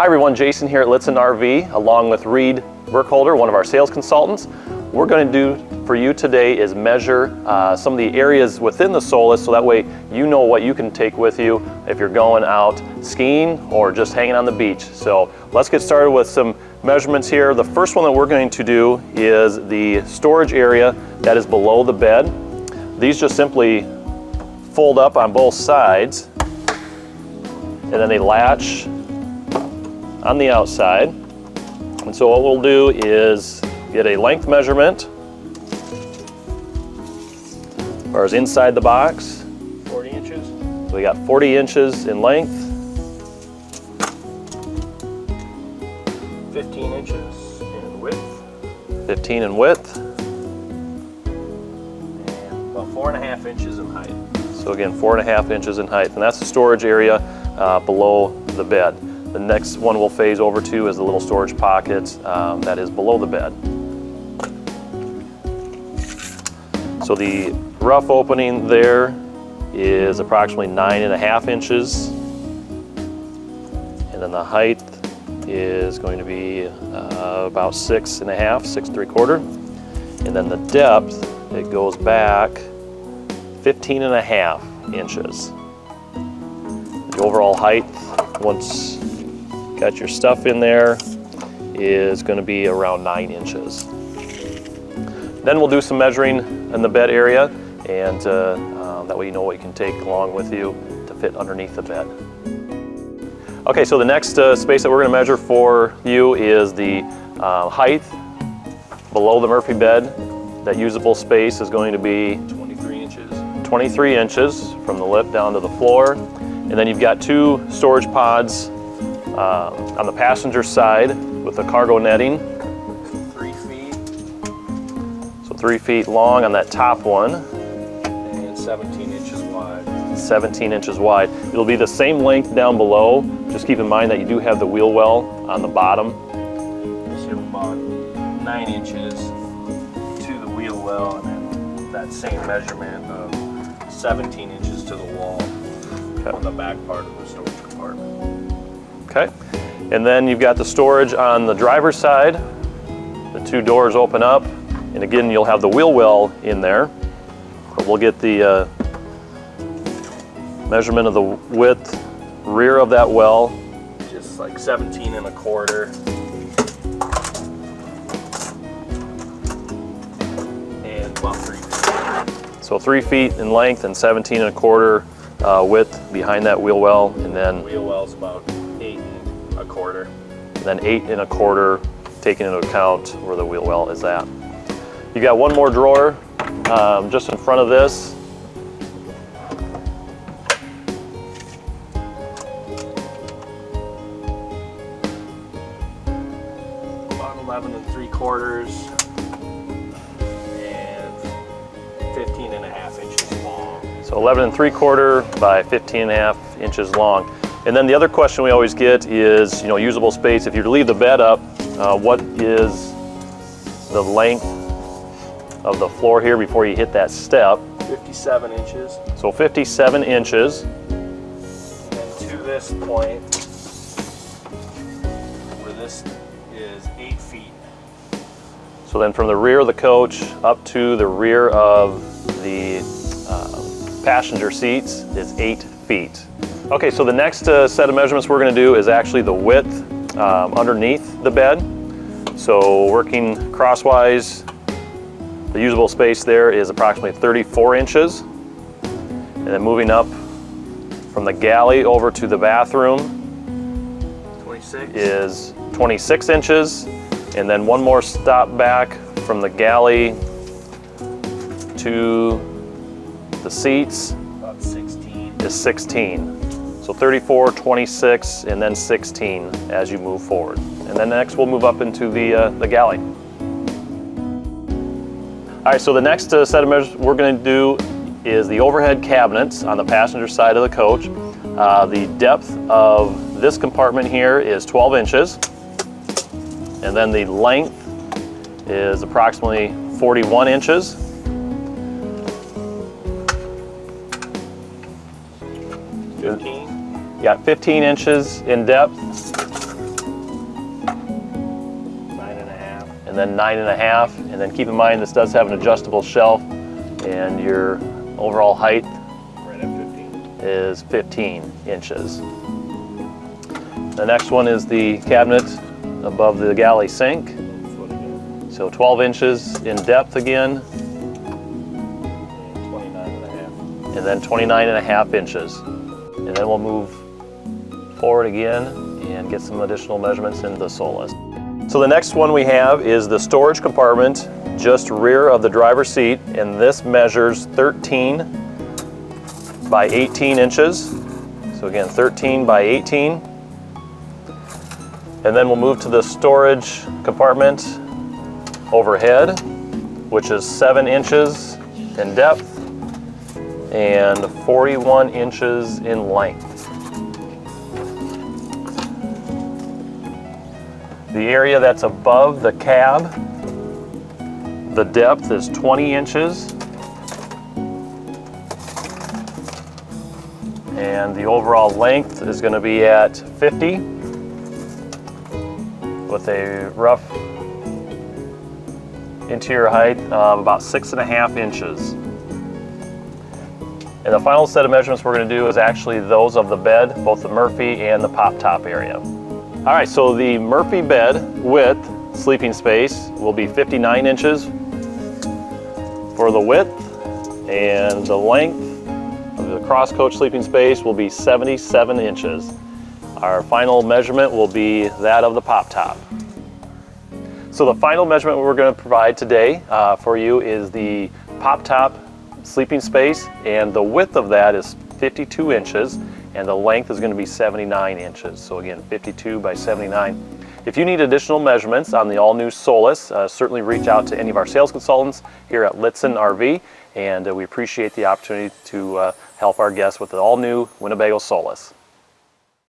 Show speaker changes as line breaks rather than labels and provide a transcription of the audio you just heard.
Hi everyone, Jason here at Lichtsinn RV, along with Reed Burkholder, one of our sales consultants. What we're going to do for you today is measure some of the areas within the Solis, so that way you know what you can take with you if you're going out skiing or just hanging on the beach. So let's get started with some measurements here. The first one that we're going to do is the storage area that is below the bed. These just simply fold up on both sides, and then they latch on the outside. And so what we'll do is get a length measurement as far as inside the box.
40 inches.
So we got 40 inches in length.
15 inches in width.
15 in width.
And about 4.5 inches in height.
So again, 4.5 inches in height. And that's the storage area below the bed. The next one we'll phase over to is the little storage pocket that is below the bed. So the rough opening there is approximately 9.5 inches. And then the height is going to be about 6.5, 6 3/4. And then the depth, it goes back 15.5 inches. The overall height, once got your stuff in there, is going to be around 9 inches. Then we'll do some measuring in the bed area, and that way you know what you can take along with you to fit underneath the bed. Okay, so the next space that we're going to measure for you is the height below the Murphy bed. That usable space is going to be
23 inches.
23 inches from the lip down to the floor. And then you've got two storage pods on the passenger side with the cargo netting.
3 feet.
So 3 feet long on that top one.
And 17 inches wide.
17 inches wide. It'll be the same length down below. Just keep in mind that you do have the wheel well on the bottom.
So about 9 inches to the wheel well, and then that same measurement of 17 inches to the wall on the back part of the storage compartment.
Okay, and then you've got the storage on the driver's side. The two doors open up, and again you'll have the wheel well in there. But we'll get the measurement of the width rear of that well.
Just like 17.25. And about 3 feet.
So 3 feet in length and 17.25 width behind that wheel well, and then
The wheel well's about 8.25.
and then 8.25 taking into account where the wheel well is at. You got one more drawer just in front of this.
About 11.75 and 15.5 inches long.
So 11.75 by 15.5 inches long. And then the other question we always get is, usable space. If you leave the bed up, what is the length of the floor here before you hit that step?
57 inches.
So 57 inches.
And then to this point, where this is 8 feet.
So then from the rear of the coach up to the rear of the passenger seats is 8 feet. Okay, so the next set of measurements we're going to do is actually the width underneath the bed. So working crosswise, the usable space there is approximately 34 inches. And then moving up from the galley over to the bathroom
26
is 26 inches. And then one more stop back from the galley to the seats
about 16.
is 16. So 34, 26, and then 16 as you move forward. And then next we'll move up into the galley. All right, so the next set of measures we're going to do is the overhead cabinets on the passenger side of the coach. The depth of this compartment here is 12 inches. And then the length is approximately 41 inches.
15.
You got 15 inches in depth and then 9.5, and then keep in mind this does have an adjustable shelf, and your overall height
Right at 15.
is 15 inches. The next one is the cabinet above the galley sink.
Foot again.
So 12 inches in depth again,
And 29.5.
and then 29.5 inches. And then we'll move forward again and get some additional measurements in the Solis. So the next one we have is the storage compartment just rear of the driver's seat, and this measures 13 by 18 inches. So again, 13 by 18. And then we'll move to the storage compartment overhead, which is 7 inches in depth and 41 inches in length. The area that's above the cab, the depth is 20 inches. And the overall length is going to be at 50, with a rough interior height of about 6.5 inches. And the final set of measurements we're going to do is actually those of the bed, both the Murphy and the pop top area. All right, so the Murphy bed width, sleeping space, will be 59 inches for the width, and the length of the cross coach sleeping space will be 77 inches. Our final measurement will be that of the pop top. So the final measurement we're going to provide today for you is the pop top sleeping space, and the width of that is 52 inches, and the length is going to be 79 inches. So again, 52 by 79. If you need additional measurements on the all-new Solis, certainly reach out to any of our sales consultants here at Lichtsinn RV, and we appreciate the opportunity to help our guests with the all-new Winnebago Solis.